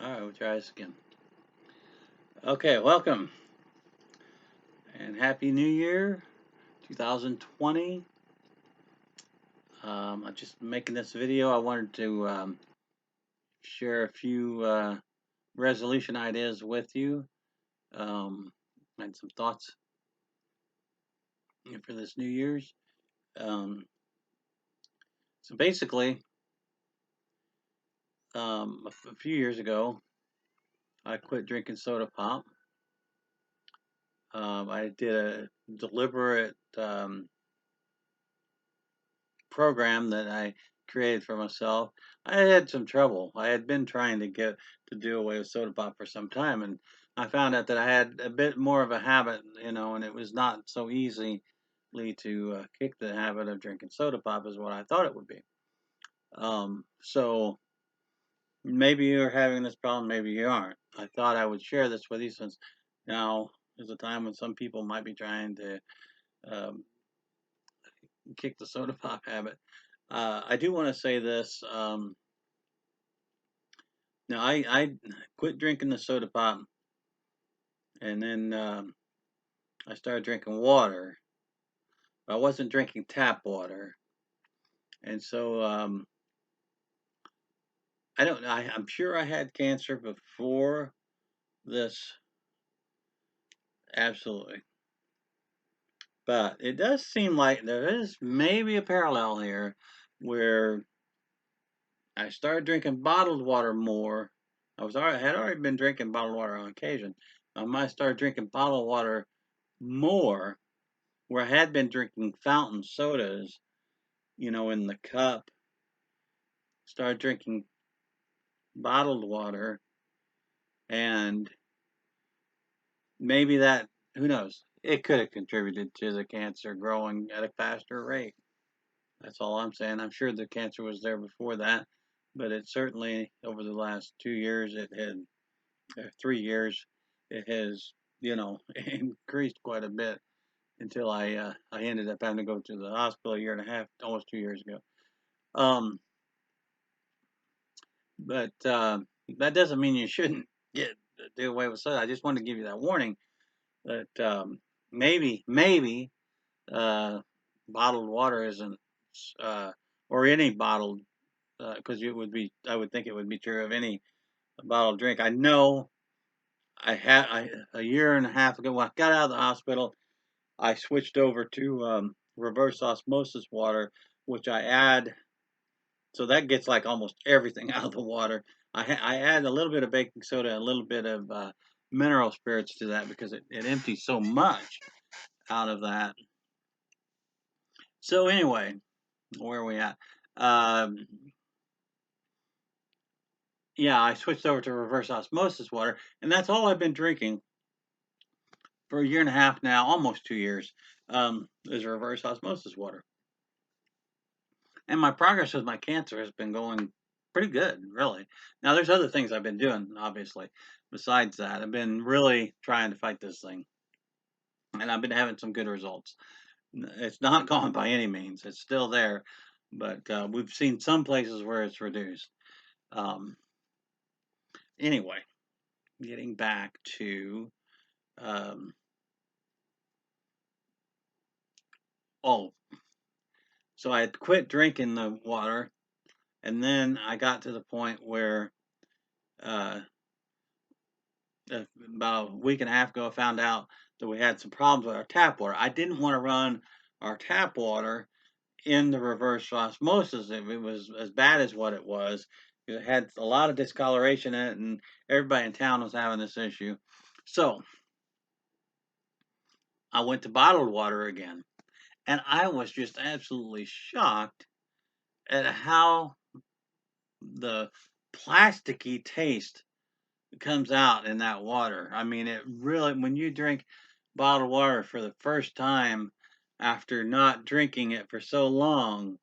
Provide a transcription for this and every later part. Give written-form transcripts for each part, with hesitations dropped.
All right, we'll try this again. Okay, welcome and Happy New Year 2020. I'm just making this video. I wanted to share a few resolution ideas with you and some thoughts for this New Year's. Um, so basically, a few years ago, I quit drinking soda pop. I did a deliberate program that I created for myself. I had some trouble. I had been trying to get to do away with soda pop for some time, and I found out that I had a bit more of a habit, and it was not so easily to kick the habit of drinking soda pop as what I thought it would be. So maybe you're having this problem, maybe you aren't. I thought I would share this with you since now is a time when some people might be trying to um, kick the soda pop habit. I do want to say this. Now, I quit drinking the soda pop, and then I started drinking water. I wasn't drinking tap water, and so I don't know. I'm sure I had cancer before this, absolutely. But it does seem like there is maybe a parallel here where I started drinking bottled water more. Had already been drinking bottled water on occasion. I might start drinking bottled water more, where I had been drinking fountain sodas, in the cup, started drinking bottled water, and maybe that, who knows, it could have contributed to the cancer growing at a faster rate. That's all I'm saying. I'm sure the cancer was there before that, but it certainly, over the last 2 years, 3 years, it has, increased quite a bit until I ended up having to go to the hospital a year and a half, almost 2 years ago. Um, but that doesn't mean you shouldn't do away with soda. I just wanted to give you that warning that maybe uh, bottled water isn't, uh, or any bottled, because I would think it would be true of any bottled drink. I know a year and a half ago when I got out of the hospital, I switched over to reverse osmosis water, which I add. So that gets like almost everything out of the water. I add a little bit of baking soda, a little bit of mineral spirits to that because it empties so much out of that. So anyway, where are we at? Um, yeah, I switched over to reverse osmosis water, and that's all I've been drinking for a year and a half now, almost 2 years. Is reverse osmosis water, and my progress with my cancer has been going pretty good, really. Now, there's other things I've been doing, obviously, besides that. I've been really trying to fight this thing, and I've been having some good results. It's not gone by any means, it's still there, but we've seen some places where it's reduced. Um, anyway, getting back to, um, oh, so I had quit drinking the water, and then I got to the point where uh, about a week and a half ago, I found out that we had some problems with our tap water. I didn't want to run our tap water in the reverse osmosis if it was as bad as what it was. It had a lot of discoloration in it, and everybody in town was having this issue. So I went to bottled water again, and I was just absolutely shocked at how the plasticky taste comes out in that water. I mean, it really, when you drink bottled water for the first time after not drinking it for so long,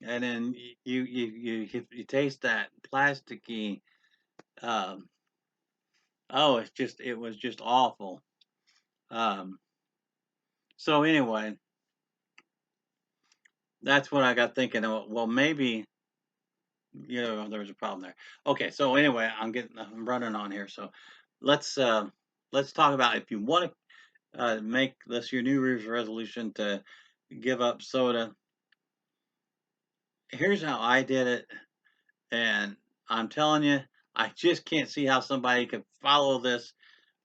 and then you taste that plasticky, um, oh, it was just awful. Um, so anyway, that's what I got thinking. Well, maybe there was a problem there. Okay, so anyway, I'm running on here. So let's uh, let's talk about if you want to make this your New Year's resolution to give up soda. Here's how I did it, and I'm telling you, I just can't see how somebody could follow this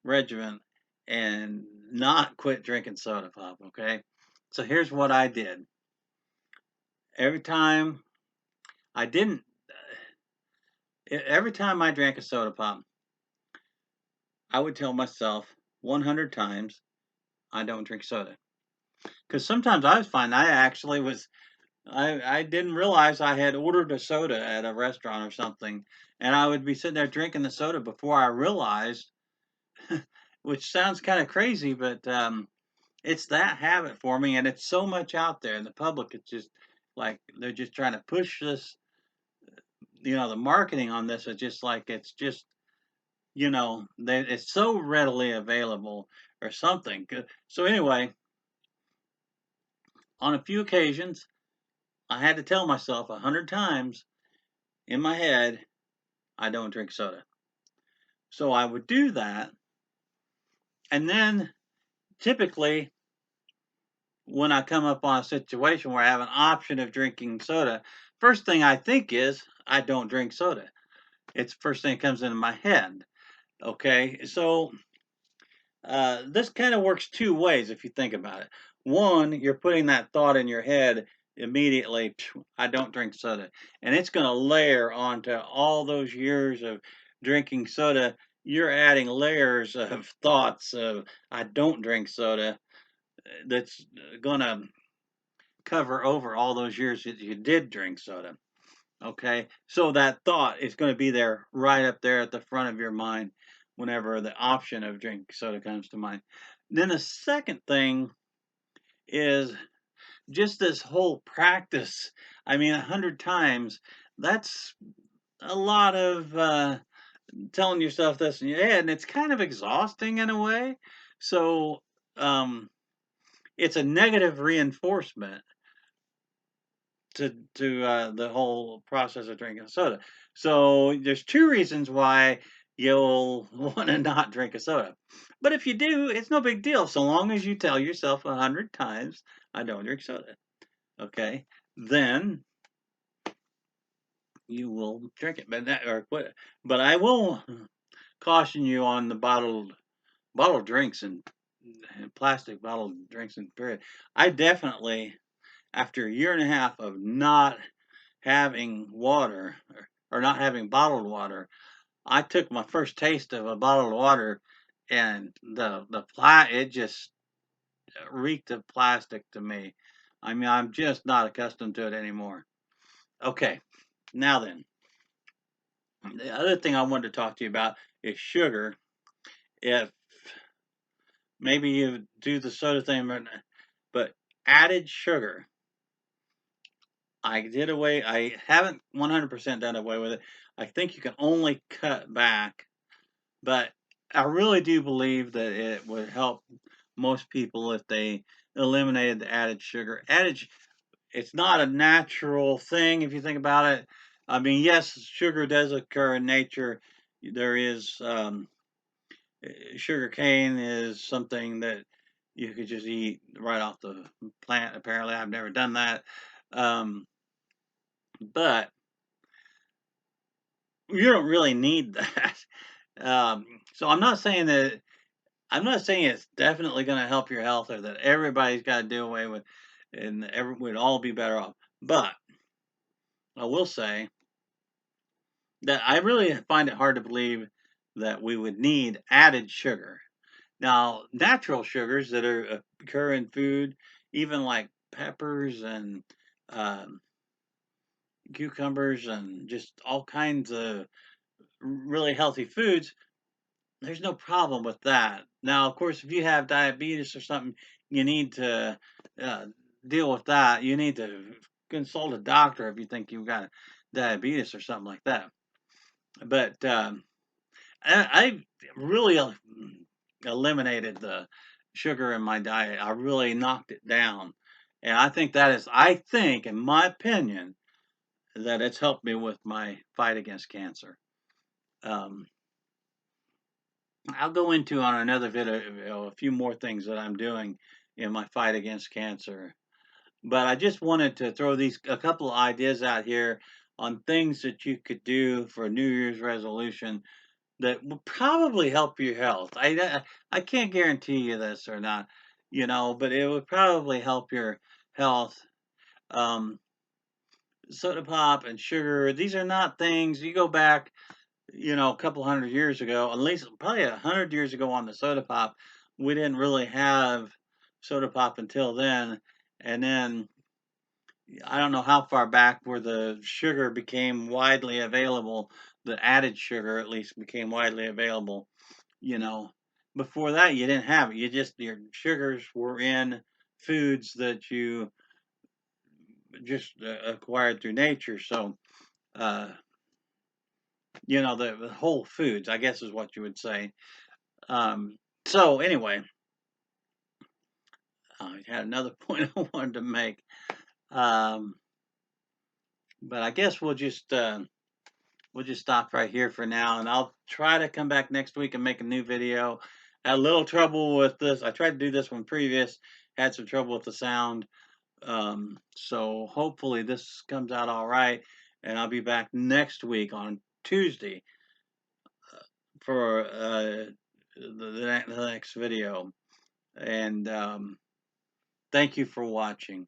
regimen and not quit drinking soda pop. Okay, so here's what I did. Every time I didn't, every time I drank a soda pop, I would tell myself 100 times, I don't drink soda. Because sometimes I was fine. I actually was, I didn't realize I had ordered a soda at a restaurant or something. And I would be sitting there drinking the soda before I realized, which sounds kind of crazy, but it's that habit for me. And it's so much out there in the public. It's just like they're just trying to push this, the marketing on this is just like, it's just, it's so readily available or something. So anyway, on a few occasions, I had to tell myself 100 times in my head, I don't drink soda. So I would do that. And then typically, when I come up on a situation where I have an option of drinking soda, first thing I think is, I don't drink soda. It's the first thing that comes into my head. Okay. So this kind of works two ways if you think about it. One, you're putting that thought in your head immediately, I don't drink soda. And it's going to layer onto all those years of drinking soda. You're adding layers of thoughts of, I don't drink soda, that's going to cover over all those years that you did drink soda. Okay. So that thought is going to be there right up there at the front of your mind whenever the option of drink soda comes to mind. Then the second thing is just this whole practice. I mean, 100 times, that's a lot of telling yourself this in your head, and it's kind of exhausting in a way. So um, it's a negative reinforcement to the whole process of drinking soda. So there's two reasons why you'll want to not drink a soda. But if you do, it's no big deal so long as you tell yourself 100 times, I don't drink soda. Okay, then you will drink it. But I will caution you on the bottled drinks and plastic bottled drinks and period. I definitely, after a year and a half of not having water or not having bottled water, I took my first taste of a bottled water, and it just reeked of plastic to me. I mean, I'm just not accustomed to it anymore. Okay, now then, the other thing I wanted to talk to you about is sugar. If maybe you do the soda thing, but added sugar, I haven't 100% done away with it. I think you can only cut back, but I really do believe that it would help most people if they eliminated the added sugar. It's not a natural thing if you think about it. I mean, yes, sugar does occur in nature. There is sugar cane is something that you could just eat right off the plant. Apparently, I've never done that. Um, but you don't really need that. So I'm not saying it's definitely going to help your health or that everybody's got to do away with, and we'd all be better off. But I will say that I really find it hard to believe that we would need added sugar. Now, natural sugars that occur in food, even like peppers and um, cucumbers and just all kinds of really healthy foods, there's no problem with that. Now, of course, if you have diabetes or something, you need to uh, deal with that. You need to consult a doctor if you think you've got diabetes or something like that. But I really eliminated the sugar in my diet. I really knocked it down. And I think, in my opinion, that it's helped me with my fight against cancer. Um, I'll go into on another video a few more things that I'm doing in my fight against cancer. But I just wanted to throw these a couple of ideas out here on things that you could do for a New Year's resolution that will probably help your health. I can't guarantee you this or not, but it would probably help your health. Um, Soda pop and sugar, these are not things you go back, a couple hundred years ago, at least probably 100 years ago on the soda pop. We didn't really have soda pop until then. And then I don't know how far back where the sugar became widely available, the added sugar at least became widely available, you know. Before that, you didn't have it. Your sugars were in foods that you just acquired through nature. So, uh, the whole foods, I guess is what you would say. Um, so anyway, I had another point I wanted to make. Um, but I guess we'll just stop right here for now, and I'll try to come back next week and make a new video. Had a little trouble with this. I tried to do this one previous, had some trouble with the sound. So hopefully this comes out all right, and I'll be back next week on Tuesday for the next video. And thank you for watching.